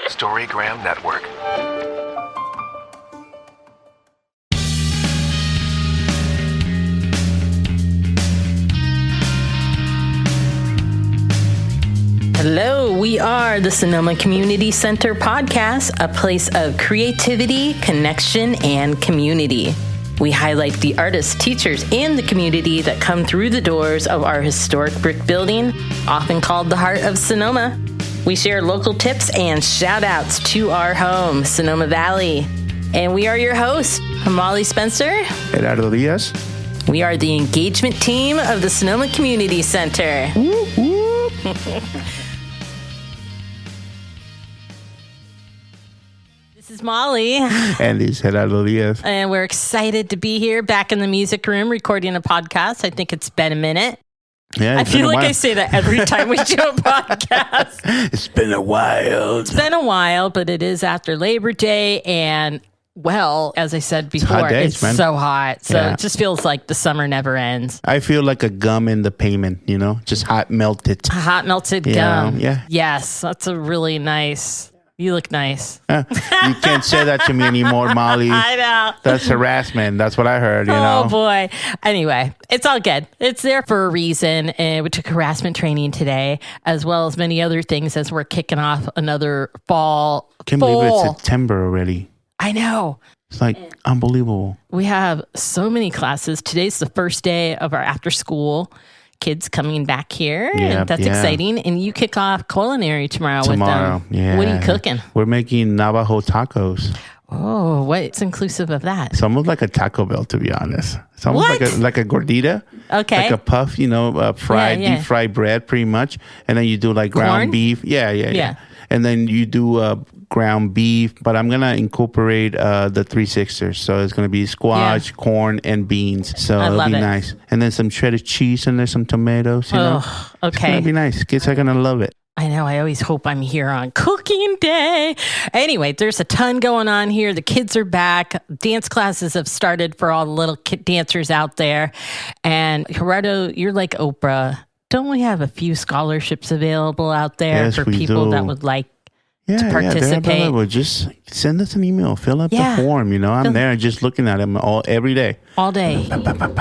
Storygram Network. Hello, we are the Sonoma Community Center podcast, a place of creativity, connection, and community. We highlight the artists, teachers, and the community that come through the doors of our historic brick building, often called the heart of Sonoma. We share local tips and shout-outs to our home, Sonoma Valley. And we are your hosts, Molly Spencer. Gerardo Diaz. We are the engagement team of the Sonoma Community Center. Woo, woo. This is Molly. And this is Gerardo Diaz. And we're excited to be here back in the music room recording a podcast. I think it's been a minute. Yeah, I feel like I say that every time we do a podcast. It's been a while. It's been a while, but it is after Labor Day. And, well, as I said before, days, it's man. so hot. So Yeah. it just feels like the summer never ends. I feel like a gum in the pavement, you know, just hot melted. Hot melted Yeah, gum. yeah. Yes, that's a really nice. You look nice. You can't say that to me anymore, Molly. I know. That's harassment. That's what I heard, you know. Oh, boy. Anyway, it's all good. It's there for a reason. And we took harassment training today, as well as many other things as we're kicking off another fall. Can't believe it's September already. I know. It's like unbelievable. We have so many classes. Today's the first day of our after school kids coming back here. And that's exciting. And you kick off culinary tomorrow with them. Yeah. What are you cooking? We're making Navajo tacos. Oh, what's inclusive of that? It's almost like a Taco Bell, to be honest. It's almost like a gordita. Okay. Like a puff, you know, fried, Yeah. deep fried bread pretty much. And then you do like ground Corn? beef. Yeah. And then you do ground beef, but I'm going to incorporate the three sixers. So it's going to be squash, corn, and beans. So it'll be nice. And then some shredded cheese and there's some tomatoes, you know. Okay. It's going to be nice. Kids are going to love it. I know. I always hope I'm here on cooking day. Anyway, there's a ton going on here. The kids are back. Dance classes have started for all the little kid dancers out there. And Gerardo, you're like Oprah. Don't we have a few scholarships available out there for people that would like to participate? Yeah, just send us an email. Fill out the form. You know, I'm there just looking at him every day. All day.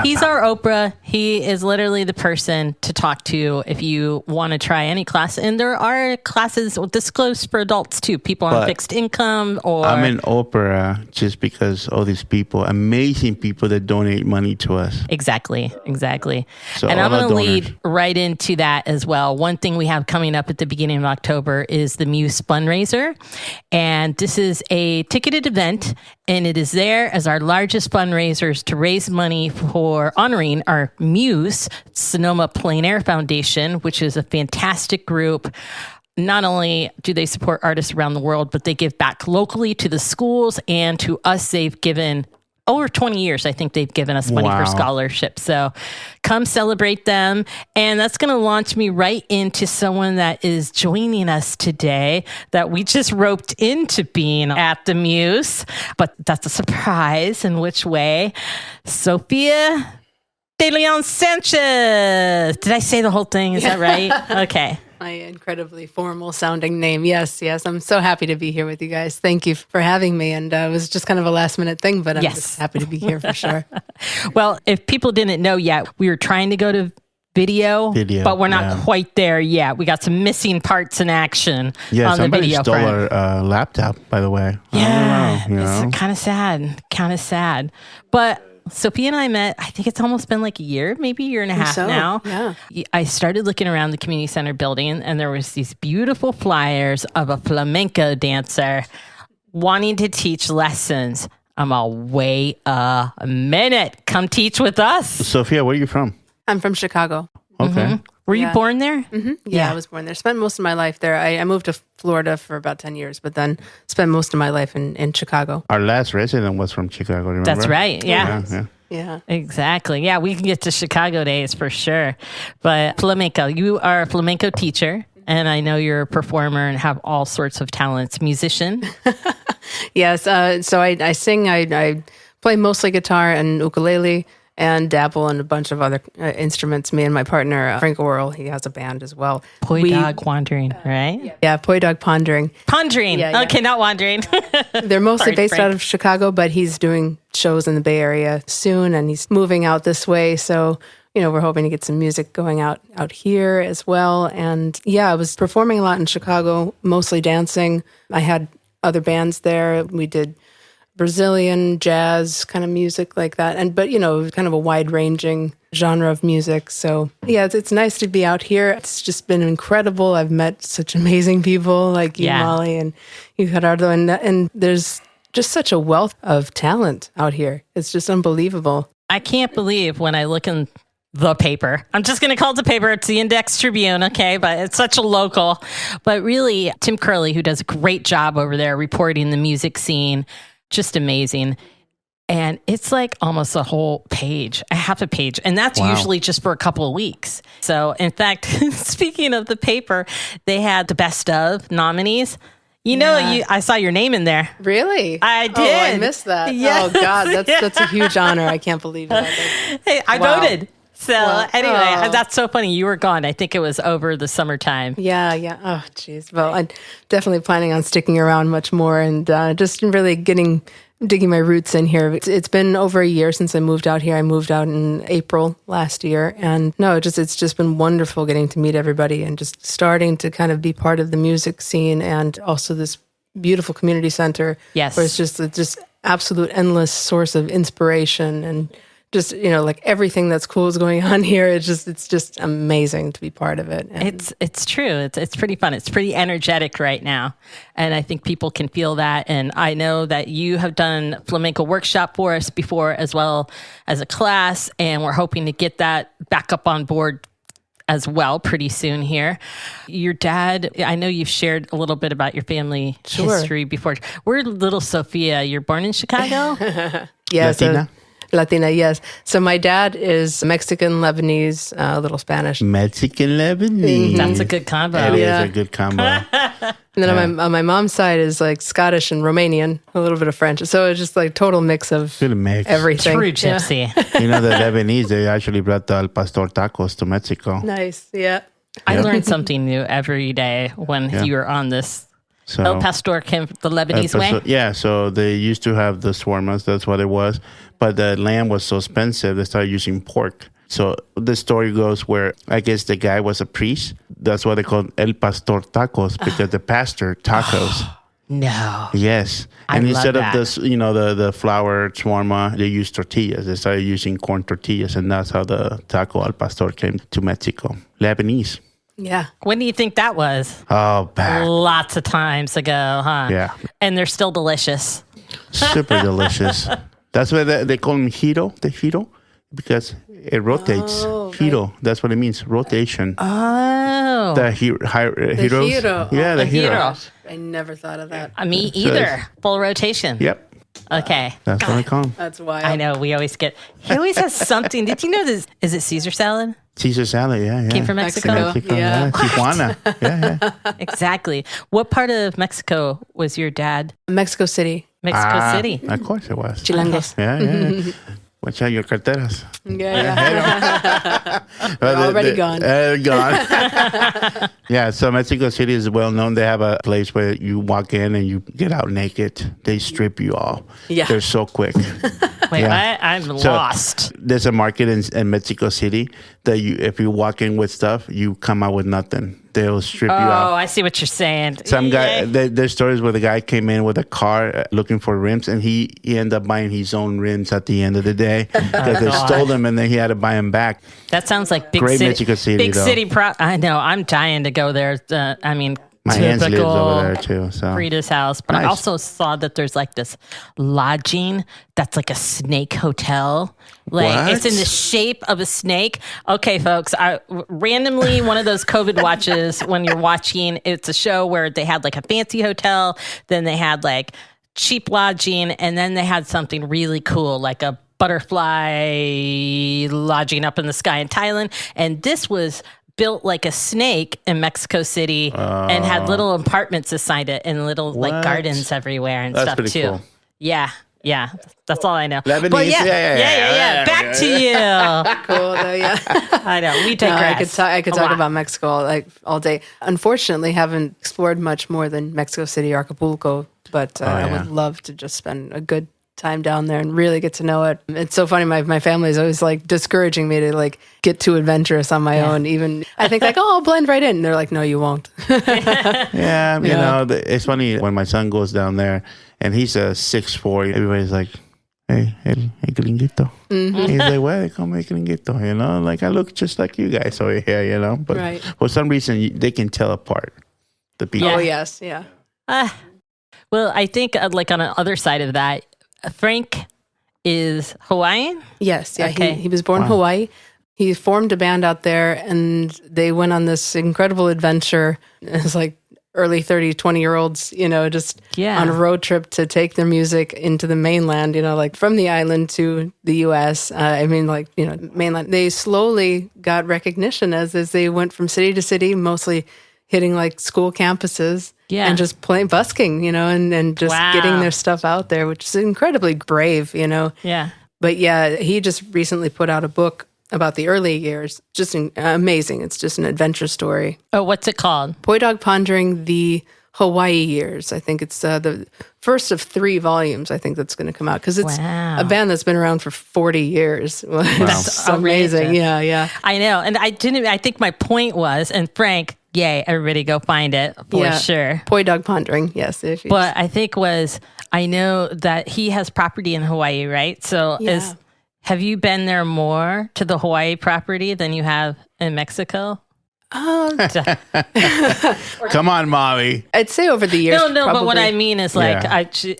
He's our Oprah. He is literally the person to talk to if you want to try any class. And there are classes disclosed for adults too. People on fixed income or... I'm in Oprah just because all these people, amazing people that donate money to us. Exactly. So And I'm going to lead right into that as well. One thing we have coming up at the beginning of October is the Muse fundraiser. And this is a ticketed event, and it is there as our largest fundraisers to raise money for honoring our Muse, Sonoma Plein Air Foundation, which is a fantastic group. Not only do they support artists around the world, but they give back locally to the schools and to us. They've given over 20 years, I think they've given us money for scholarships. So come celebrate them. And that's going to launch me right into someone that is joining us today that we just roped into being at the Muse. But that's a surprise. In which way? Sophia De Leon Sanchez. Did I say the whole thing? Is that right? Okay. My incredibly formal sounding name. Yes. I'm so happy to be here with you guys. Thank you for having me. And it was just kind of a last minute thing, but I'm just happy to be here for sure. Well, if people didn't know yet, we were trying to go to video, but we're not quite there yet. We got some missing parts in action on the video front. Somebody stole our laptop, by the way. Yeah, it's kind of sad. But Sophia and I met, I think it's almost been like a year, maybe a year and a half now. Yeah. I started looking around the community center building, and there was these beautiful flyers of a flamenco dancer wanting to teach lessons. I'm all, wait a minute. Come teach with us. Sophia, where are you from? I'm from Chicago. Okay. Mm-hmm. Were you born there? Mm-hmm. Yeah, I was born there. Spent most of my life there. I moved to Florida for about 10 years, but then spent most of my life in Chicago. Our last resident was from Chicago, remember? That's right. Yeah. Yeah. Exactly. Yeah, we can get to Chicago days for sure. But flamenco, you are a flamenco teacher, and I know you're a performer and have all sorts of talents. Musician? Yes. So I sing. I play mostly guitar and ukulele. and dabble in a bunch of other instruments. Me and my partner, Frank Orrall, he has a band as well. Poi Dog Wandering, right? Yeah, Poi Dog Pondering. Pondering. Yeah. Okay, not wandering. They're mostly based out of Chicago, but he's doing shows in the Bay Area soon, and he's moving out this way. So, we're hoping to get some music going out here as well. And yeah, I was performing a lot in Chicago, mostly dancing. I had other bands there. We did Brazilian jazz kind of music like that. But kind of a wide ranging genre of music. So yeah, it's nice to be out here. It's just been incredible. I've met such amazing people like you, Molly, and you, Gerardo, and there's just such a wealth of talent out here. It's just unbelievable. I can't believe when I look in the paper. I'm just going to call it the paper. It's the Index Tribune, okay? But it's such a local. But really, Tim Curley, who does a great job over there reporting the music scene, just amazing. And it's like almost a whole page, a half a page. And that's usually just for a couple of weeks. So in fact, speaking of the paper, they had the best of nominees. I saw your name in there. Really? I did. Oh, I missed that. Yes. Oh God, that's a huge honor. I can't believe that. Hey, I voted. So anyway, that's so funny. You were gone. I think it was over the summertime. Yeah. Oh, geez. Well, I'm definitely planning on sticking around much more and just really digging my roots in here. It's been over a year since I moved out here. I moved out in April last year. And it's just been wonderful getting to meet everybody and just starting to kind of be part of the music scene and also this beautiful community center. Yes. Where it's just absolute endless source of inspiration and just, like everything that's cool is going on here. It's just amazing to be part of it. And it's true. It's pretty fun. It's pretty energetic right now. And I think people can feel that. And I know that you have done flamenco workshop for us before, as well as a class. And we're hoping to get that back up on board as well pretty soon here. Your dad, I know you've shared a little bit about your family history before. We're little Sophia. You're born in Chicago? Yes. Latina, yes. So my dad is Mexican, Lebanese, a little Spanish. Mexican, Lebanese. That's a good combo. That is a good combo. And then on my mom's side is like Scottish and Romanian, a little bit of French. So it's just like total mix of everything. True gypsy. The Lebanese, they actually brought the al pastor tacos to Mexico. Nice, yeah. I learned something new every day when you were on this. So, El Pastor came the Lebanese way? Yeah, so they used to have the shawarmas, that's what it was. But the lamb was so expensive, they started using pork. So the story goes where I guess the guy was a priest. That's why they called El Pastor tacos, because the pastor tacos. No. Yes. And instead of this, the flour shawarma, they used tortillas. They started using corn tortillas, and that's how the taco al pastor came to Mexico. Lebanese. Yeah. When do you think that was? Oh, back. Lots of times ago, huh? Yeah. And they're still delicious. Super delicious. That's why they call them giro, the giro, because it rotates. Giro, that's what it means, rotation. Oh. The heroes. Giro. Yeah, the giro. I never thought of that. Me either. Full rotation. Yep. Okay. That's what I call them. That's wild. I know. He always has something. Did you know this? Is it Caesar salad? Caesar salad, yeah. Came from Mexico? Yeah. Tijuana. Yeah. Exactly. What part of Mexico was your dad? Mexico City. Mexico City. Of course it was. Chilangos. Yeah. Watch out your carteras. Yeah. They're already gone. Gone. Yeah, so Mexico City is well known. They have a place where you walk in and you get out naked. They strip you all. Yeah. They're so quick. Wait, what? I'm lost. There's a market in Mexico City that if you walk in with stuff, you come out with nothing. They'll strip you out. Oh, I see what you're saying. Some guy, there's stories where the guy came in with a car looking for rims, and he ended up buying his own rims at the end of the day because they stole them, and then he had to buy them back. That sounds like big Great city. Mexico City, big though. city. I know. I'm dying to go there. My aunt lives typical over there too. So Frida's house. But Nice. I also saw that there's like this lodging that's like a snake hotel. Like it's in the shape of a snake. Okay, folks. Randomly, one of those COVID watches when you're watching, it's a show where they had like a fancy hotel, then they had like cheap lodging, and then they had something really cool like a butterfly lodging up in the sky in Thailand. And this was built like a snake in Mexico City and had little apartments assigned it and little like gardens everywhere and That's stuff pretty too. cool. Yeah. Yeah, that's all I know. Lebanese, But yeah. Back to you. Cool, though, yeah. I know. We take I could talk about Mexico like all day. Unfortunately, haven't explored much more than Mexico City or Acapulco, but I would love to just spend a good time down there and really get to know it. It's so funny. My family is always like discouraging me to like get too adventurous on my own. Even I think like, I'll blend right in. And they're like, no, you won't. You know, it's funny when my son goes down there and he's a 6'4". Everybody's like, hey, el gringuito. He's like, why they call me gringuito? You know, like I look just like you guys over here, you know. But for some reason, they can tell apart the people. Oh, yes. Yeah. Well, I think like on the other side of that, Frank is Hawaiian? Yes. Yeah. Okay. He was born in Hawaii. He formed a band out there and they went on this incredible adventure. It was like early 30, 20-year-olds, you know, just on a road trip to take their music into the mainland, you know, like from the island to the U.S. I mean, like, you know, mainland. They slowly got recognition as they went from city to city, mostly hitting like school campuses and just playing busking, you know, and just getting their stuff out there, which is incredibly brave, you know. Yeah. But yeah, he just recently put out a book about the early years. Just amazing. It's just an adventure story. Oh, what's it called? Poi Dog Pondering the Hawaii Years. I think it's the first of 3 volumes, I think, that's going to come out. Because it's a band that's been around for 40 years. That's amazing. Yeah. I know. And I think my point was, and Frank, yay, everybody go find it for sure. Poi Dog Pondering, yes. But I think I know that he has property in Hawaii, right? So have you been there more to the Hawaii property than you have in Mexico? Come on, Molly. I'd say over the years. No, but what I mean is like,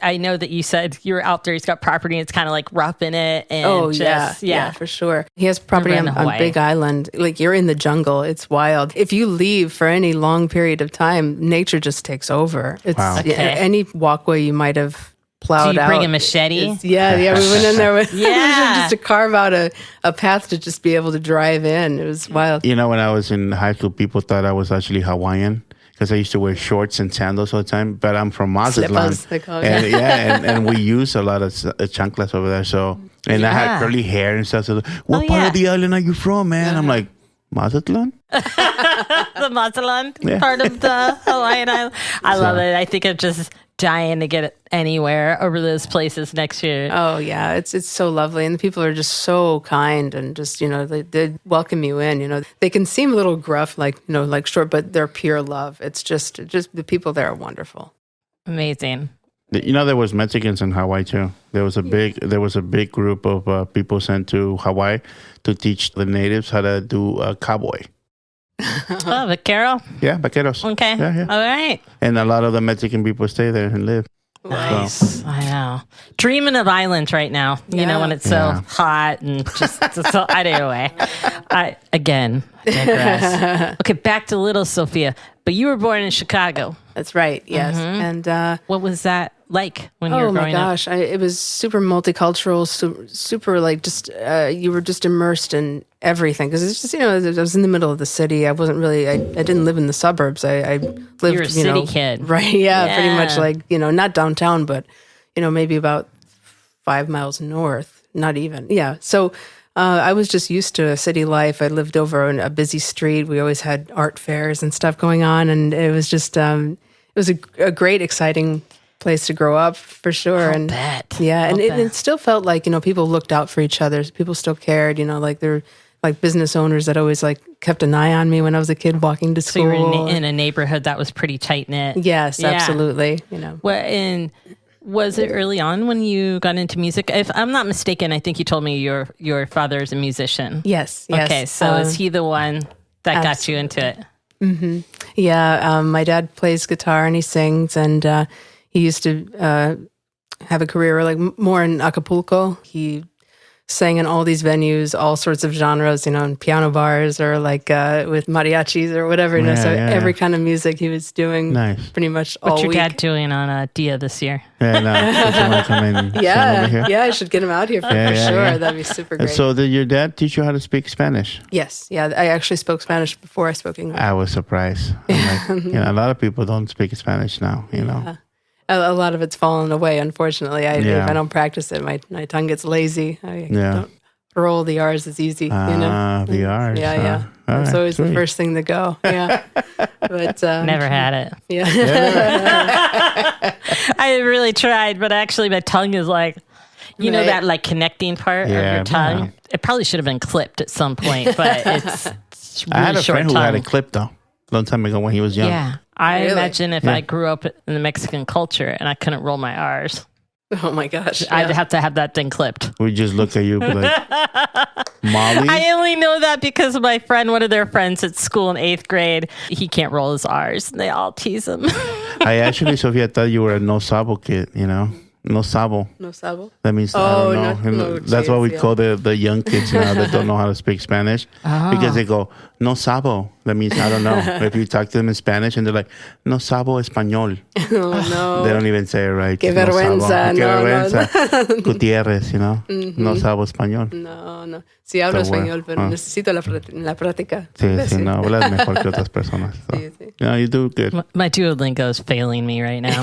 I know that you said you were out there, he's got property, and it's kind of like roughing it. And yeah, for sure. He has property on Big Island. Like you're in the jungle. It's wild. If you leave for any long period of time, nature just takes over. It's any walkway you might have plowed out. Do you bring a machete? We went in there with just to carve out a path to just be able to drive in. It was wild. You know, when I was in high school, people thought I was actually Hawaiian because I used to wear shorts and sandals all the time. But I'm from Mazatlan, and we use a lot of chanclas over there. So I had curly hair and stuff. So what part of the island are you from, man? I'm like, Mazatlan. The Mazatlan part of the Hawaiian island. I love it. I think I'm just dying to get anywhere over those places next year. Oh yeah, it's so lovely, and the people are just so kind, and just, you know, they welcome you in. You know, they can seem a little gruff, like, you know, like short, but they're pure love. It's just the people there are wonderful. Amazing. You know, there was Mexicans in Hawaii too. There was a big group of people sent to Hawaii to teach the natives how to do cowboy. Vaquero? Yeah, vaqueros. Okay. Yeah. All right. And a lot of the Mexican people stay there and live. Nice. So. I know. Dreaming of islands right now. You know, when it's so hot and just so. Anyway, I digress. Okay, back to little Sophia. But you were born in Chicago. That's right. Yes. Mm-hmm. And what was that like when you were growing up? Oh my gosh, it was super multicultural, super like just you were just immersed in everything, because it's just, you know, I was in the middle of the city. I wasn't really. I didn't live in the suburbs. I lived. You're a city kid, right? Yeah, pretty much like, you know, not downtown, but, you know, maybe about 5 miles north. Not even. Yeah. So. I was just used to a city life. I lived over on a busy street. We always had art fairs and stuff going on, and it was just it was a great, exciting place to grow up, for sure. I'll bet. Yeah, and it still felt like, you know, people looked out for each other. People still cared. You know, like they're like business owners that always like kept an eye on me when I was a kid walking to school. So you were in a neighborhood that was pretty tight knit. Yes, absolutely. You know, Was it early on when you got into music? If I'm not mistaken, I think you told me your father is a musician. Yes. Okay, so is he the one that got you into it? Mm-hmm. Yeah, my dad plays guitar and he sings, and he used to have a career like more in Acapulco. He sang in all these venues, all sorts of genres, you know, in piano bars or like with mariachis or whatever. You know, so every kind of music he was doing pretty much all week. What's your dad doing on Dia this year? Yeah, I should get him out here for sure. That'd be super great. So did your dad teach you how to speak Spanish? Yes. Yeah, I actually spoke Spanish before I spoke English. I was surprised. I'm like, you know, a lot of people don't speak Spanish now, you know. A lot of it's fallen away, unfortunately. If I don't practice it, my tongue gets lazy. I don't roll the R's as easy, The R's. Yeah. That's right, always the first thing to go. Yeah. But never had it. Yeah. I really tried, but actually my tongue is like, know that like connecting part of your tongue? Yeah. It probably should have been clipped at some point, but it's really I had a short friend tongue. who had it clipped though, a long time ago when he was young. Yeah. I imagine if I grew up in the Mexican culture and I couldn't roll my R's. Oh my gosh. Yeah. I'd have to have that thing clipped. We just look at you and be like, Molly? I only know that because my friend, one of their friends at school in 8th grade, he can't roll his R's. And they all tease him. I actually, Sophia, thought you were a no sabo kid, No sabo. No sabo? That means, I don't know. That's what we call the young kids now that don't know how to speak Spanish. Because they go, no sabo. That means, I don't know. If you talk to them in Spanish and they're like, no sabo español. Oh, no. They don't even say it right. Que vergüenza. No vergüenza. Gutiérrez, No sabo español. No. Sí hablo español, pero necesito la práctica. Sí, no. Hablas mejor que otras personas. So. Sí. No, you do good. My Duolingo is failing me right now.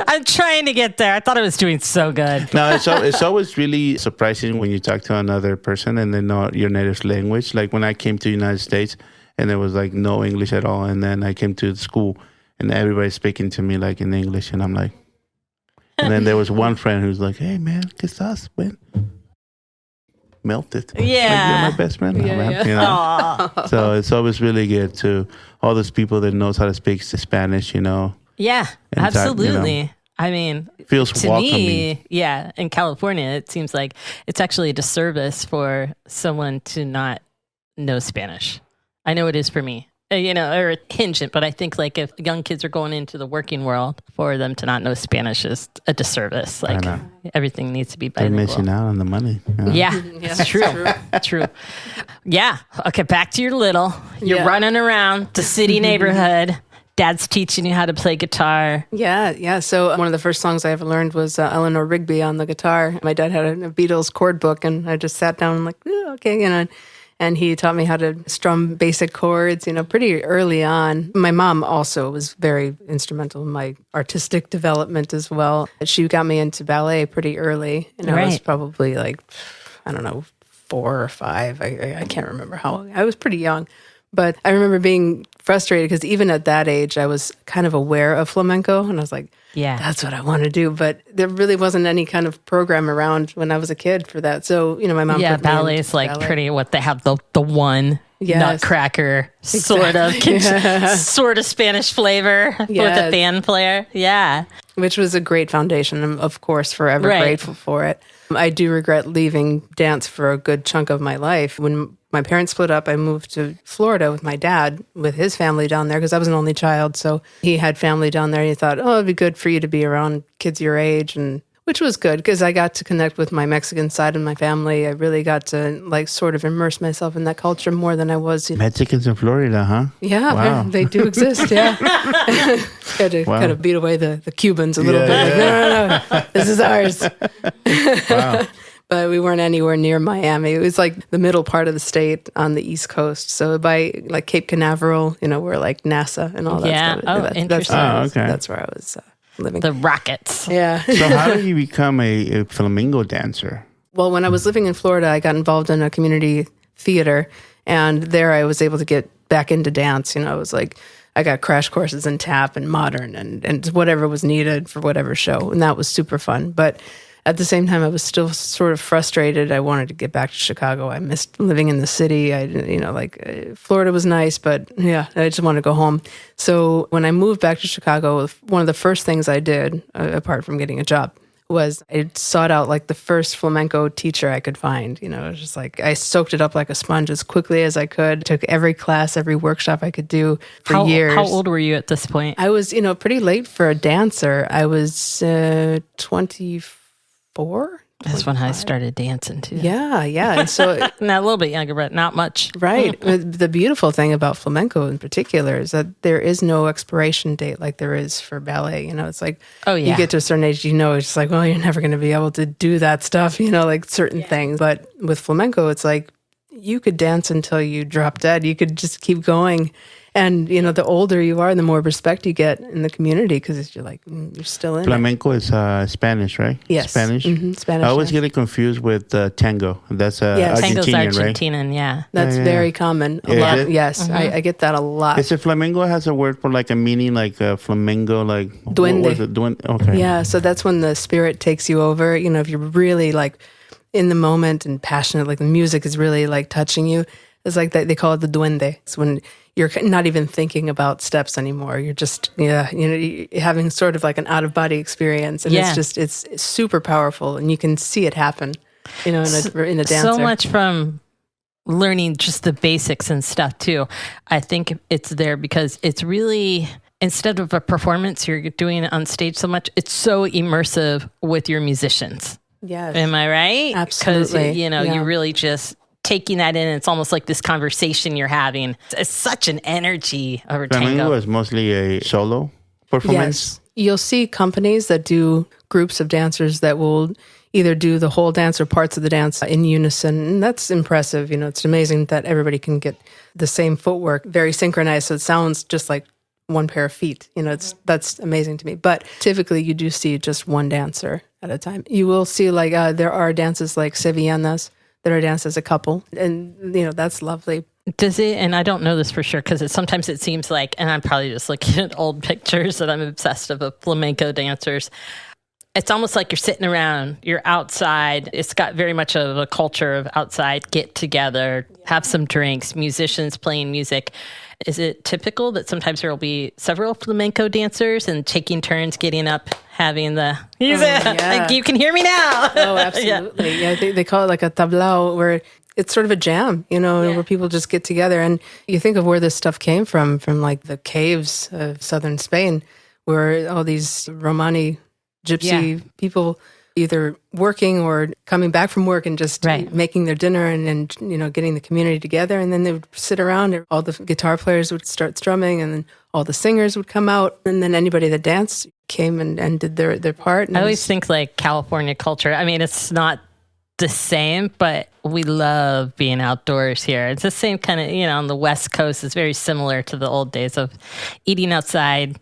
I'm trying to get there. I thought I was doing so good. No, it's always really surprising when you talk to another person and they know your native language. Like when I came to the United States and there was like no English at all. And then I came to school and everybody's speaking to me like in English. And I'm like, and then there was one friend who's like, hey man, ¿qué estás, man? Melted. Yeah. Like, you're my best friend now, man. So it's always really good to all those people that knows how to speak Spanish, Yeah, absolutely. I mean, feels to welcoming. me, in California, it seems like it's actually a disservice for someone to not know Spanish. I know it is for me, or hingent, but I think like if young kids are going into the working world, for them to not know Spanish is a disservice. Like everything needs to be bilingual. They're missing out on the money. Yeah, it's true. Yeah. Okay, back to your little. You're running around the city neighborhood. Dad's teaching you how to play guitar. Yeah. So one of the first songs I ever learned was Eleanor Rigby on the guitar. My dad had a Beatles chord book, and I just sat down and like, okay, and he taught me how to strum basic chords, pretty early on. My mom also was very instrumental in my artistic development as well. She got me into ballet pretty early, and I was probably like, I don't know, 4 or 5. I can't remember how. I was pretty young. But I remember being frustrated because even at that age, I was kind of aware of flamenco. And I was like, that's what I want to do. But there really wasn't any kind of program around when I was a kid for that. So, my mom put ballet is like ballet. Pretty what they have the one nutcracker sort of Spanish flavor with a fan player. Yeah. Which was a great foundation. I'm, of course, forever grateful for it. I do regret leaving dance for a good chunk of my life. When my parents split up, I moved to Florida with my dad, with his family down there, because I was an only child. So he had family down there, and he thought, it'd be good for you to be around kids your age, and which was good because I got to connect with my Mexican side of my family. I really got to sort of immerse myself in that culture more than I was. Mexicans in Florida, huh? Yeah, wow. They do exist, yeah. Got to kind of beat away the Cubans a little bit. Yeah. No, this is ours. Wow. But we weren't anywhere near Miami. It was like the middle part of the state on the East Coast. So by like Cape Canaveral, we're like NASA and all that stuff. Yeah, interesting. That's where I was living. The Rockets. Yeah. So how did you become a flamenco dancer? Well, when I was living in Florida, I got involved in a community theater. And there I was able to get back into dance. It was like I got crash courses in tap and modern and whatever was needed for whatever show. And that was super fun. But at the same time, I was still sort of frustrated. I wanted to get back to Chicago. I missed living in the city. Florida was nice, but I just wanted to go home. So when I moved back to Chicago, one of the first things I did, apart from getting a job, was I sought out like the first flamenco teacher I could find. It was just like I soaked it up like a sponge as quickly as I could. Took every class, every workshop I could do for years. How old were you at this point? I was, pretty late for a dancer. I was 24. That's when I started dancing too. Yeah. And so not a little bit younger, but not much. Right. The beautiful thing about flamenco in particular is that there is no expiration date like there is for ballet. It's like, you get to a certain age, it's just like, well, you're never going to be able to do that stuff, like certain things. But with flamenco, it's like you could dance until you drop dead. You could just keep going. And, the older you are, the more respect you get in the community because you're like, you're still in Flamenco is Spanish, right? Yes. Spanish? Mm-hmm. Spanish. I always get it confused with tango. That's Tango's Argentinian, Argentinian, right? yeah. That's very common. A lot. Yes, I get that a lot. Is it flamenco has a word for like a meaning like flamenco, like... Duende. What was it? Duende? Okay. Yeah, so that's when the spirit takes you over. If you're really like in the moment and passionate, like the music is really like touching you. It's like that. They call it the duende. It's when you're not even thinking about steps anymore. You're just, you're having sort of like an out of body experience. And it's super powerful and you can see it happen, in a dancer. So much from learning just the basics and stuff too. I think it's there because it's really, instead of a performance, you're doing it on stage so much. It's so immersive with your musicians. Yes. Am I right? Absolutely. Because, you're really just taking that in. It's almost like this conversation you're having. It's such an energy over tango. Flamenco is mostly a solo performance. Yes. You'll see companies that do groups of dancers that will either do the whole dance or parts of the dance in unison. And that's impressive. It's amazing that everybody can get the same footwork very synchronized. So it sounds just like one pair of feet. That's amazing to me. But typically you do see just one dancer at a time. You will see like there are dances like sevillanas that are danced as a couple. And, that's lovely. Does it, and I don't know this for sure, because sometimes it seems like, and I'm probably just looking at old pictures that I'm obsessed of flamenco dancers. It's almost like you're sitting around, you're outside. It's got very much of a culture of outside, get together, have some drinks, musicians playing music. Is it typical that sometimes there will be several flamenco dancers and taking turns getting up, having the music? Like, you can hear me now. Oh, absolutely. Yeah, they call it like a tablao, where it's sort of a jam, where people just get together. And you think of where this stuff came from like the caves of southern Spain, where all these Romani gypsy people either working or coming back from work and just making their dinner and getting the community together. And then they would sit around and all the guitar players would start strumming and then all the singers would come out. And then anybody that danced came and did their part. And I always think like California culture. I mean, it's not the same, but we love being outdoors here. It's the same kind of, on the West Coast. It's very similar to the old days of eating outside,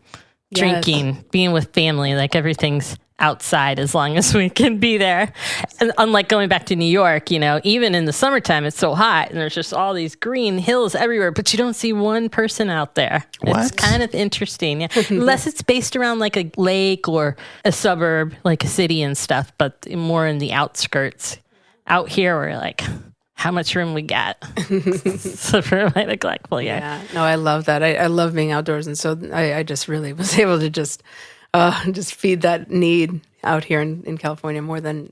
drinking, being with family, like everything's outside as long as we can be there. And unlike going back to New York, even in the summertime, it's so hot and there's just all these green hills everywhere, but you don't see one person out there. What? It's kind of interesting. Yeah. Unless it's based around like a lake or a suburb, like a city and stuff, but more in the outskirts. Out here, we're like, how much room we got? So for my neglectful, No, I love that. I love being outdoors. And so I just really was able to just feed that need out here in California more than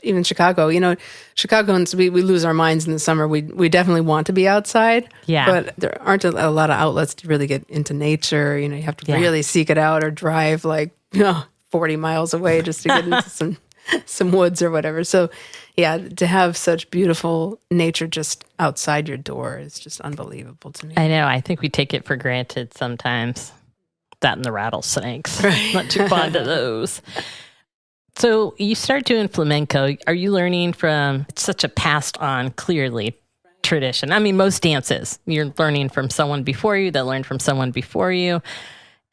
even Chicago. Chicagoans, we lose our minds in the summer. We definitely want to be outside. Yeah. But there aren't a lot of outlets to really get into nature. You have to really seek it out or drive 40 miles away just to get into some woods or whatever. So to have such beautiful nature just outside your door is just unbelievable to me. I know. I think we take it for granted sometimes. That and the rattlesnakes. Right. Not too fond of those. So you start doing flamenco. Are you learning from, it's such a passed on, clearly, tradition. I mean, most dances, you're learning from someone before you that learned from someone before you.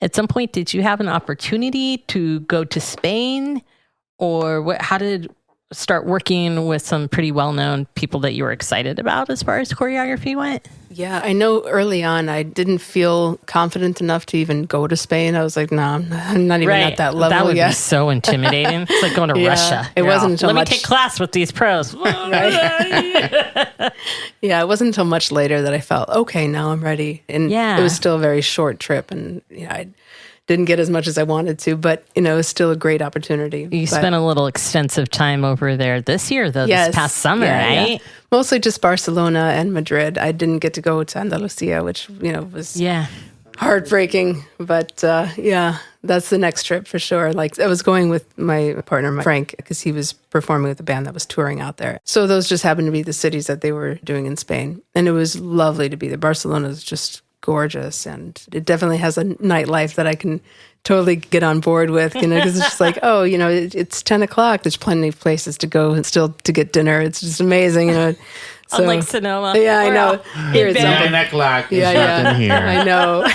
At some point, did you have an opportunity to go to Spain? Or how did start working with some pretty well-known people that you were excited about as far as choreography went? Yeah, I know early on I didn't feel confident enough to even go to Spain. I was like, no, I'm not even at that level yet. That would be so intimidating. It's like going to Russia. It wasn't until Let me take class with these pros. Yeah, it wasn't until much later that I felt, okay, now I'm ready. And it was still a very short trip. And I didn't get as much as I wanted to, but it was still a great opportunity. You spent a little extensive time over there this year, though, this past summer, right? Yeah. Mostly just Barcelona and Madrid. I didn't get to go to Andalusia, which, was heartbreaking. But that's the next trip for sure. Like I was going with my partner, Frank, because he was performing with a band that was touring out there. So those just happened to be the cities that they were doing in Spain. And it was lovely to be there. Barcelona is just gorgeous, and it definitely has a nightlife that I can totally get on board with, because it's just like, it's 10 o'clock. There's plenty of places to go and still to get dinner. It's just amazing, So, unlike Sonoma. Yeah, I know. Here it's 9 o'clock. Yeah, Nothing here. I know.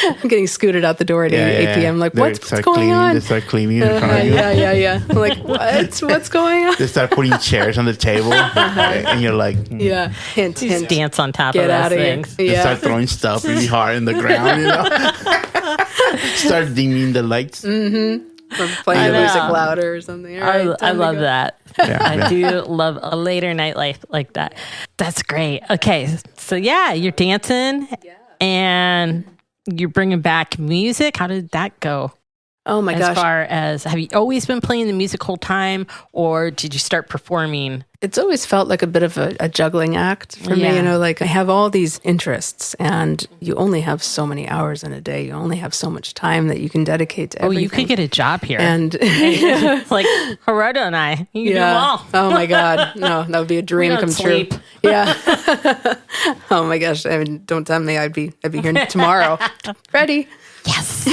I'm getting scooted out the door at 8 p.m. Like, what's going on? They start cleaning in front of you. Yeah. I'm like, what's going on? They start putting chairs on the table, and you're like, Yeah. Hint, Just hint. dance on top Get of out those of here. things. they Yeah. start throwing stuff really hard in the ground, Start dimming the lights. Or playing the music louder or something. All right, I love that. Yeah, I do love a later nightlife like that. That's great. Okay, so you're dancing and you're bringing back music. How did that go? Oh my gosh. As far as, have you always been playing the music whole time, or did you start performing? It's always felt like a bit of a juggling act for me. Like I have all these interests and you only have so many hours in a day. You only have so much time that you can dedicate to everything. You could get a job here. And like Gerardo and I, you can do them all. Oh my God. No, that would be a dream come sleep. true. Yeah. Oh my gosh. I mean, don't tell me I'd be here tomorrow. Ready. Yes.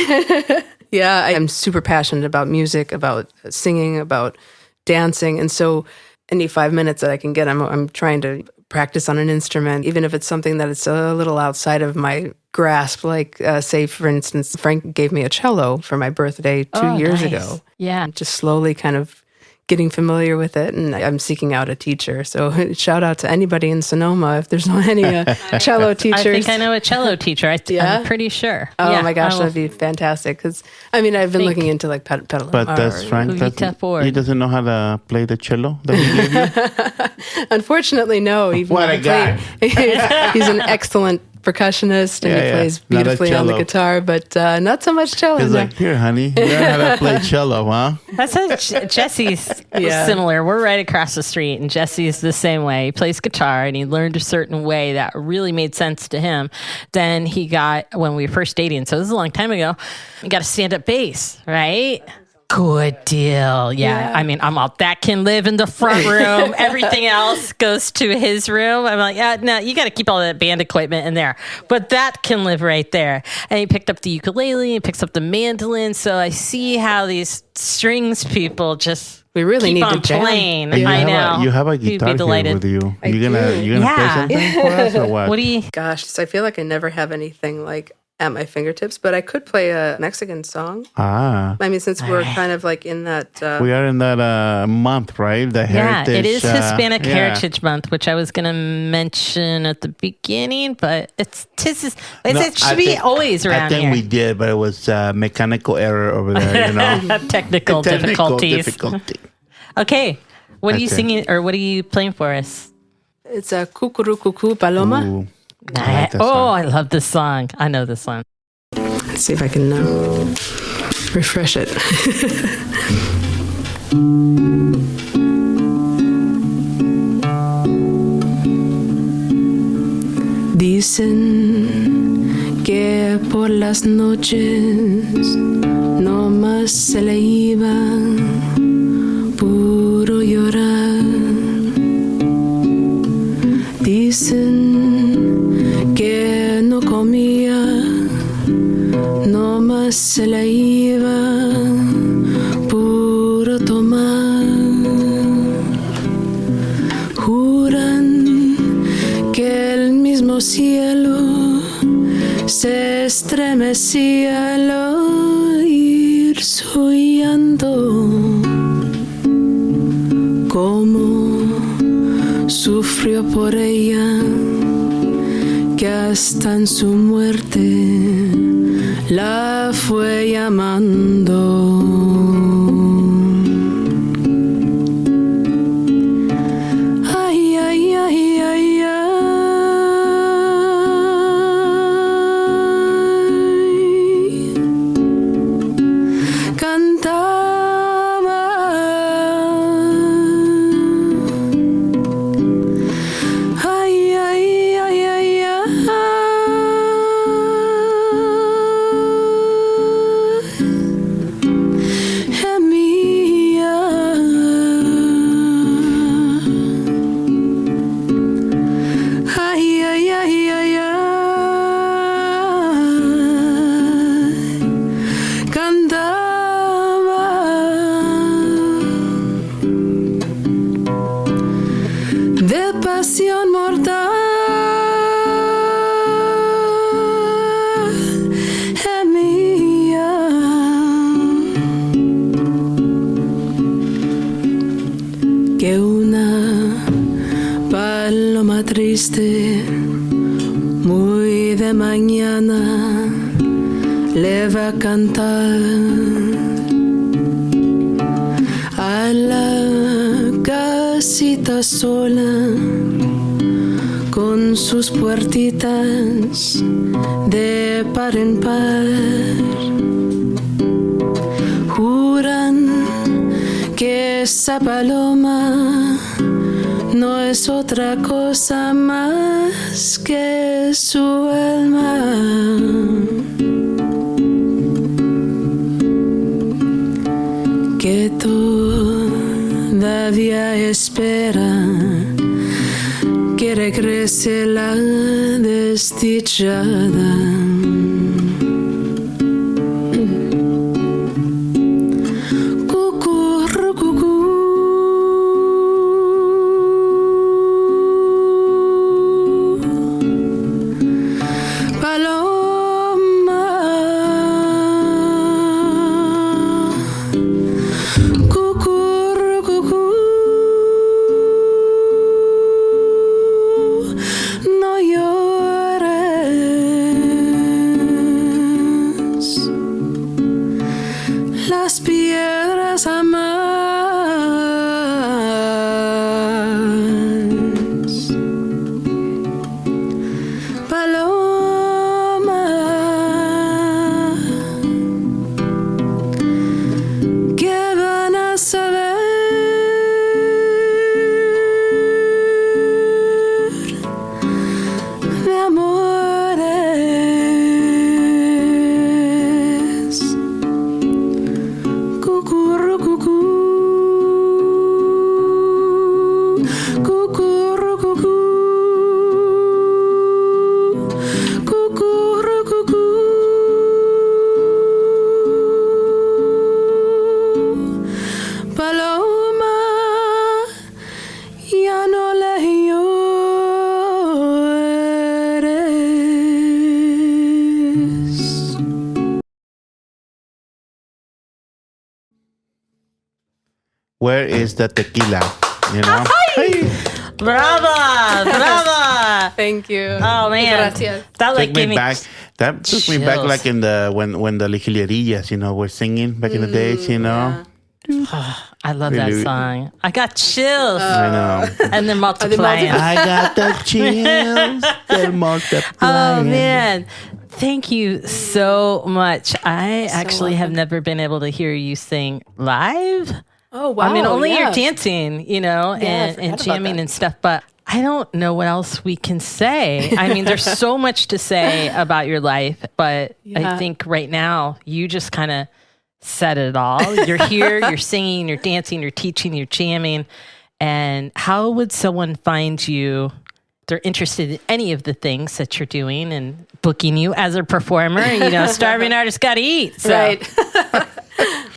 Yeah, I am super passionate about music, about singing, about dancing. And so any 5 minutes that I can get, I'm trying to practice on an instrument, even if it's something that it's a little outside of my grasp. Like, say, for instance, Frank gave me a cello for my birthday 2 years ago. Yeah. Just slowly kind of getting familiar with it, and I'm seeking out a teacher. So shout out to anybody in Sonoma if there's not any cello teachers. I think I know a cello teacher. I'm pretty sure. Oh my gosh, that'd be fantastic. Because I've been looking into like pedal. But does Frank, he doesn't know how to play the cello that he gave you? Unfortunately, no. What a guy. He's an excellent percussionist, and he plays beautifully on the guitar, but not so much cello. He's like, here, honey, learn how to play cello, huh? That's how Jesse's similar. We're right across the street, and Jesse's the same way. He plays guitar, and he learned a certain way that really made sense to him. Then he got, when we were first dating, so this is a long time ago, he got a stand-up bass, right? Good deal. Yeah. I mean, I'm all, that can live in the front room. Everything else goes to his room. I'm like, no, you got to keep all that band equipment in there. But that can live right there. And he picked up the ukulele and picks up the mandolin. So I see how these strings people just we really keep need on to jam. playing. I know. You have a guitar here with you. You're gonna play something for us or what? What do you? Gosh, so I feel like I never have anything like at my fingertips, but I could play a Mexican song. I mean, since we're kind of like in that... we are in that month, right? The Heritage... it is Hispanic Heritage Month, which I was going to mention at the beginning, but it should be always around here. I think we did, but it was mechanical error over there, Technical difficulties. Okay, what are you singing, or what are you playing for us? It's a Cucurrucucú Paloma. Ooh. I love this song. I know this one. Let's see if I can refresh it. Dicen que por las noches no más se le iba puro llorar. Dicen que no comía, no más se le iba puro tomar. Juran que el mismo cielo se estremecía al oír su llanto. Cómo sufrió por ella, que hasta en su muerte la fue llamando. Ay, ay, ay, ay, ay. Cantaba. Ay, ay, ay, ay, ay. le va a cantar a la casita sola con sus puertitas de par en par. Juran que esa paloma no es otra cosa más que su alma. Que todavía espera que regrese la desdichada. Where is the tequila? You know? Brava! Thank you. Oh man, Gracias. that like gave me back. That took me back chills. like in the when the Ligilierillas, were singing back in the days, Yeah. I love that Really? song. I got chills. I know. And they're multiplying. I got the chills. They're multiplying. Oh man. Thank you so much. I actually have never been able to hear you sing live. Oh, wow. I mean, only yeah. you're dancing, I and forgot about jamming that. and stuff, but I don't know what else we can say. I mean, there's so much to say about your life, but I think right now you just kind of said it all. You're here, you're singing, you're dancing, you're teaching, you're jamming. And how would someone find you? They're interested in any of the things that you're doing and booking you as a performer. Starving artists got to eat. So. Right.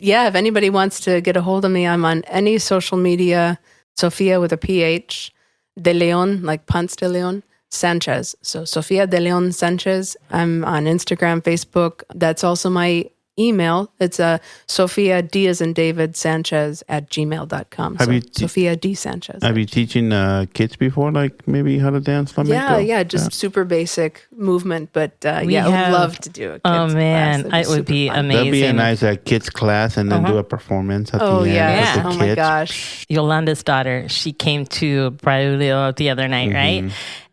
Yeah, if anybody wants to get a hold of me, I'm on any social media, Sophia with a PH, De Leon, like Ponce de Leon, Sanchez. So Sophia De Leon Sanchez. I'm on Instagram, Facebook. That's also my email. It's Sophia D as in David Sanchez @gmail.com. Sophia D Sanchez. Have you teaching kids before, like maybe how to dance flamenco? Yeah, just super basic movement, but I would love to do it. Oh man, it would be amazing. That'd be a nice kids class, and then do a performance at the end. Yeah. With the Oh my kids. gosh. Yolanda's daughter, she came to Braulio the other night, right?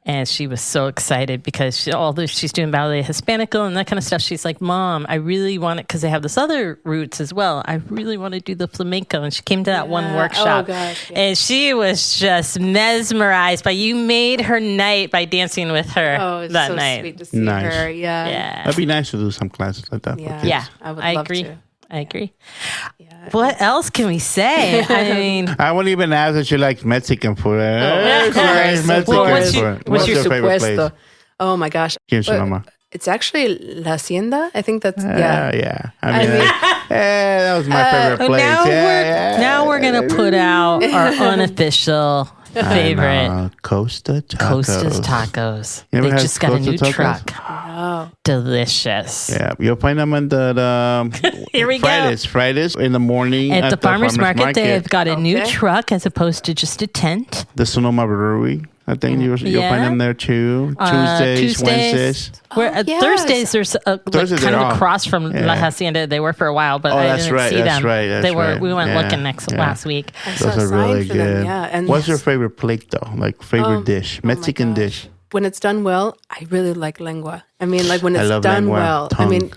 And she was so excited because although she's doing ballet hispanico and that kind of stuff, she's like, Mom, I really want it, because they have this other roots as well. I really want to do the flamenco. And she came to that one workshop. Oh, gosh, and she was just mesmerized by you. Made her night by dancing with her Oh, it's that so night. sweet to see Nice. her. Yeah. Yeah. That'd be nice to do some classes like that for kids. Yeah. I would love agree. to. I agree. What else can we say? I mean, I won't even ask if she likes Mexican food. Of She likes course, Mexican Well, what's food. your- what's your favorite place? Supuesto. Oh my gosh. Here in Sonoma. It's actually La Hacienda. I think that's, Yeah. I mean, that was my favorite place. now we're gonna put out our unofficial favorite. Costa Tacos. Costa's Tacos. You ever They had just got a Costa new Tacos? truck. Oh. Delicious. Yeah, you'll find them on the Here we Fridays in the morning At the farmer's market, they've got a new Okay. truck as opposed to just a tent. The Sonoma Brewery. I think you'll find them there too. Tuesdays, Wednesdays. Thursdays, there's Thursdays kind of across from La Hacienda. They were for a while, but I didn't see them. Right. We went looking last week. Those are really good. And what's your favorite plate though? Like favorite dish, Mexican dish? When it's done well, I really like lengua. I mean, like when it's done well. Tongue, I mean,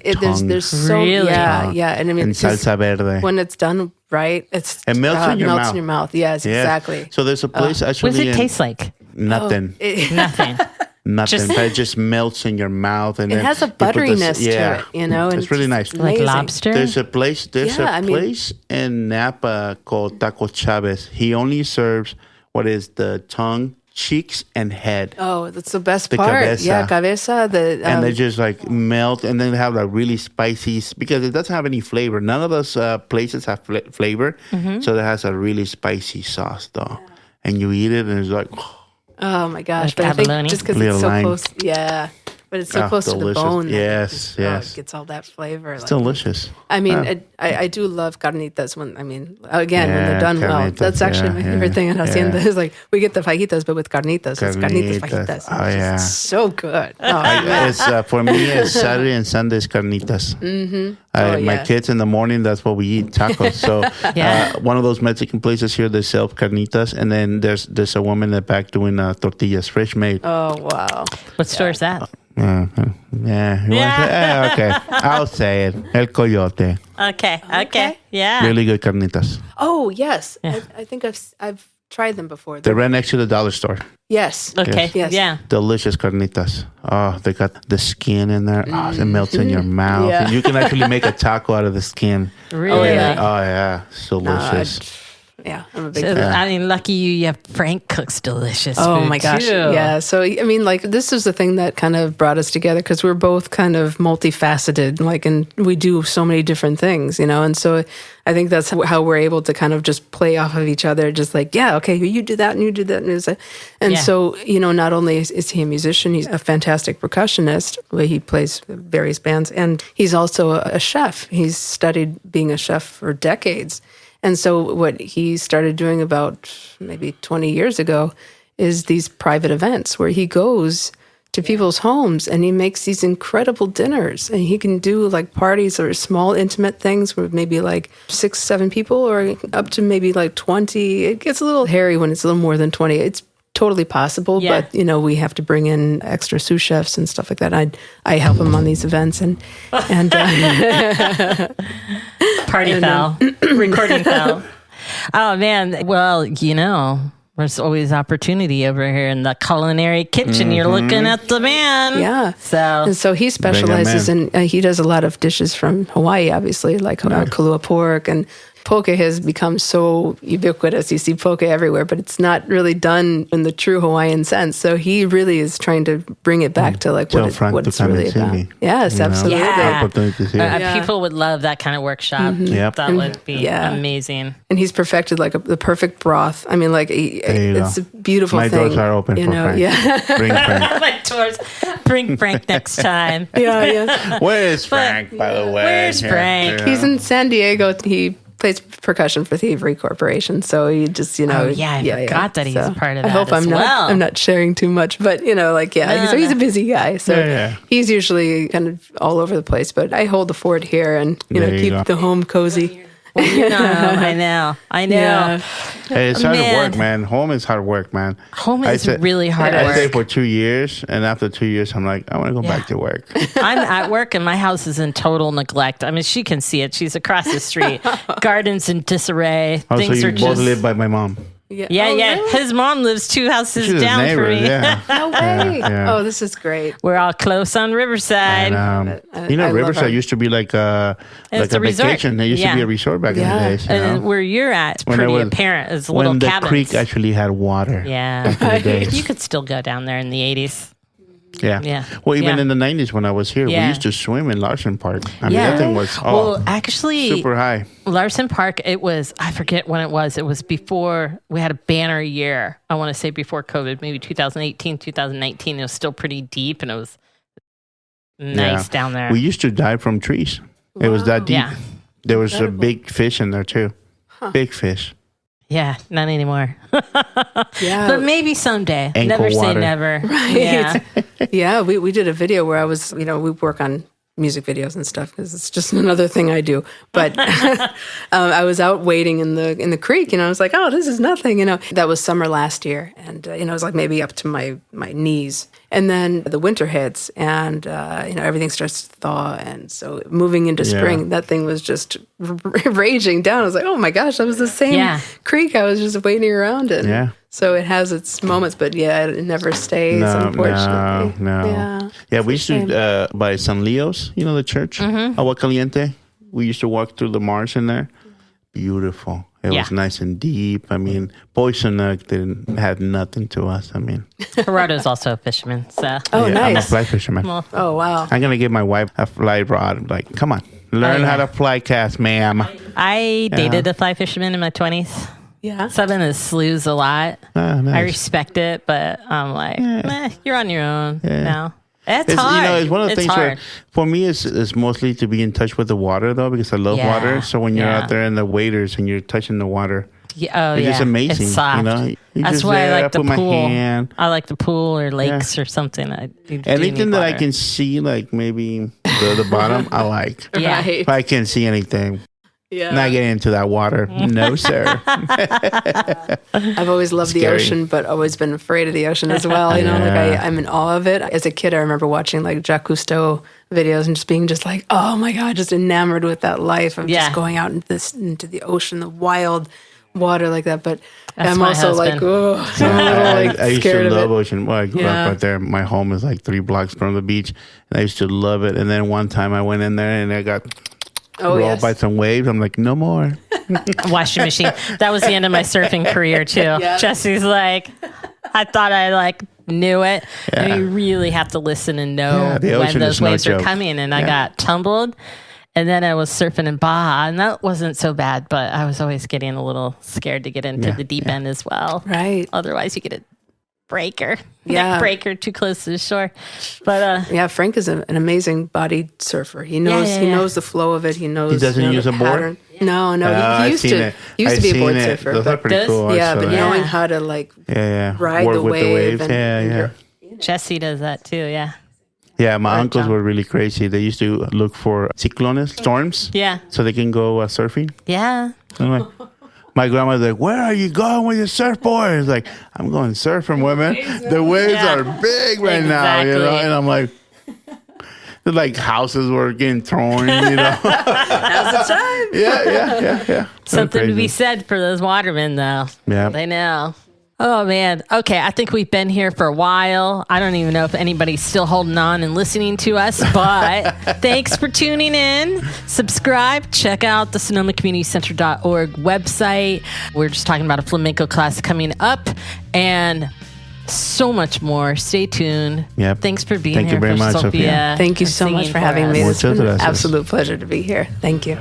there's so really? Yeah. And I mean, and salsa verde. When it's done right, it melts in your mouth. In your mouth. Yes, exactly. So there's a place actually. What does it taste like? Nothing. Nothing. Nothing. But it just melts in your mouth, and it has a butteriness to it. You know, it's really nice. Like lobster. There's a place. Place in Napa called Taco Chavez. He only serves what is the tongue, cheeks, and head. Oh, that's the best part. Cabeza. Yeah, cabeza. And they just like melt, and then they have like really spicy, because it doesn't have any flavor. None of those places have flavor, so it has a really spicy sauce though. And you eat it, and it's like, oh my gosh! Like but I think just because it's so close, but it's so close delicious. to the bone. Yes. It gets all that flavor. It's delicious. I mean, I do love carnitas when again when they're done well. That's actually my favorite thing in Hacienda is like we get the fajitas, but with carnitas. It's carnitas fajitas. Oh yeah, it's so good. It's for me. It's Saturday and Sundays carnitas. My kids in the morning, that's what we eat, tacos. So one of those Mexican places here, they sell carnitas, and then there's a woman in the back doing tortillas, fresh made. Oh wow! What store is that? Okay. I'll say it. El Coyote. Okay. Yeah. Really good carnitas. Oh yes, I think I've tried them before. They're right next to the dollar store. Yes. Okay. Yes. Yeah. Delicious carnitas. Oh, they got the skin in there. Oh, it melts in your mouth. Yeah. And you can actually make a taco out of the skin. Really? Oh yeah. It's delicious. I'm a big fan. I mean, lucky you have Frank cooks delicious food. Oh my gosh. Too. Yeah. So, I mean, like, this is the thing that kind of brought us together because we're both kind of multifaceted, like, and we do so many different things, you know? And so I think that's how we're able to kind of just play off of each other, just like, okay, you do that and you do that. And so, you know, not only is he a musician, he's a fantastic percussionist. He plays various bands, and he's also a chef. He's studied being a chef for decades. And so what he started doing about maybe 20 years ago is these private events where he goes to people's homes and he makes these incredible dinners. And he can do like parties or small intimate things with maybe like 6, 7 people or up to maybe like 20. It gets a little hairy when it's a little more than 20. It's totally possible, but you know, we have to bring in extra sous chefs and stuff like that. I help him on these events and party foul, recording foul. Oh man, well, you know, there's always opportunity over here in the culinary kitchen. You're looking at the man. So he specializes in. He does a lot of dishes from Hawaii, obviously, like kalua pork, and poke has become so ubiquitous. You see poke everywhere, but it's not really done in the true Hawaiian sense. So he really is trying to bring it back to like what it's really about. Yes, absolutely. Yeah. People would love that kind of workshop. That would be amazing. And he's perfected like the perfect broth. I mean, like it's a beautiful thing. My doors are open for Frank. Bring Frank. My doors. Bring Frank next time. Where is Frank, by the way? Where's Frank? He's in San Diego. He plays percussion for Thievery Corporation, so he just, you know, I forgot that he's a part of that. I hope I'm not sharing too much, but you know, like he's a busy guy, so he's usually kind of all over the place. But I hold the fort here, and you know, keep the home cozy. I know. Yeah. Hey, it's hard work, man. Home is hard work, man. Home is really hard work. I stayed for 2 years, and after 2 years, I'm like, I want to go back to work. I'm at work, and my house is in total neglect. I mean, she can see it. She's across the street. Gardens in disarray. Oh, Things so you are both live by my mom. Yeah. Really? His mom lives 2 houses down neighbors, from me. No way. Oh, this is great. We're all close on Riverside. You know, Riverside used to be like a vacation. It used to be a resort back in the days. And where you're at, it's pretty apparent. It's little when cabins. The creek actually had water. Yeah. You could still go down there in the 80s. Yeah. Well, even in the 90s when I was here, we used to swim in Larson Park. I mean, that thing was actually super high. Larson Park, it was, I forget when it was. It was before, we had a banner year. I want to say before COVID, maybe 2018, 2019. It was still pretty deep and it was nice down there. We used to dive from trees. Wow. It was that deep. There was a big fish in there too. Big fish. Yeah, not anymore. Yeah. But maybe someday. Ankle Never water. say never. Right. Yeah. Yeah, we did a video where I was, we work on music videos and stuff because it's just another thing I do. But I was out wading in the creek, and I was like, oh, this is nothing, That was summer last year, and it was like maybe up to my knees. And then the winter hits, and everything starts to thaw, and so moving into spring, that thing was just raging down. I was like, oh my gosh, that was the same creek I was just wading around in. Yeah. So it has its moments, but it never stays, unfortunately. No. Yeah, we used to, by San Leo's, the church, Agua Caliente. We used to walk through the marsh in there. Beautiful. It was nice and deep. I mean, Boysonook didn't have nothing to us. I mean, Gerardo's also a fisherman, so. Oh, I'm a nice. fly fisherman. Well, Oh, wow. I'm going to give my wife a fly rod. Like, come on, learn how to fly cast, ma'am. I dated a fly fisherman in my 20s. Yeah. So I've been in slews a lot. Oh, nice. I respect it, but I'm like, you're on your own now. It's hard. It's one of the things hard. where, for me, it's mostly to be in touch with the water, though, because I love water. So when you're out there in the waders and you're touching the water, it's just amazing. It's soft. You're That's just why there, I like the put my pool. hand. I like the pool or lakes or something. Anything that I can see, like maybe the bottom, I like. Yeah. Right. If I can't see anything, Yeah. not getting into that water. No, sir. I've always loved the Scary. ocean, but always been afraid of the ocean as well. I'm in awe of it. As a kid, I remember watching like Jacques Cousteau videos and just being just like, oh my God, just enamored with that life of just going out into the ocean, the wild water like that. But That's I'm my also husband. like, oh, I used scared to of love it. ocean. Well, I grew up right there. My home is like 3 blocks from the beach, and I used to love it. And then one time I went in there and I got rolled by some waves. I'm like, no more. Washing machine. That was the end of my surfing career too. Jesse's like, I thought I knew it. And you really have to listen and know when those waves are coming. And I got tumbled. And then I was surfing in Baja, and that wasn't so bad, but I was always getting a little scared to get into the deep end as well. Right. Otherwise, you get a breaker. Yeah. Neck breaker too close to the shore. But Frank is an amazing bodied surfer. He knows he knows the flow of it. He knows. He doesn't use the a board? pattern. No, he used to. He used to be a board surfer. Those are pretty cool. Yeah, but that. knowing how to ride work the with wave. the waves. And Jesse does that too. Yeah. Yeah, my uncles were really crazy. They used to look for ciclones, storms. Yeah. So they can go surfing. Yeah. I'm like, my grandma's like, where are you going with your surfboard? It's like, I'm going surfing, women. The waves are big right now, And I'm like, it's like houses were getting thrown, Now's the time. Yeah. Something to be said for those watermen, though. Yeah. They know. Oh, man. Okay, I think we've been here for a while. I don't even know if anybody's still holding on and listening to us, but thanks for tuning in. Subscribe. Check out the SonomaCommunityCenter.org website. We're just talking about a flamenco class coming up and so much more. Stay tuned. Yep. Thanks for being Thank here. you very much, Sophia. Thank you so much for having me. It's been an absolute pleasure to be here. Thank you.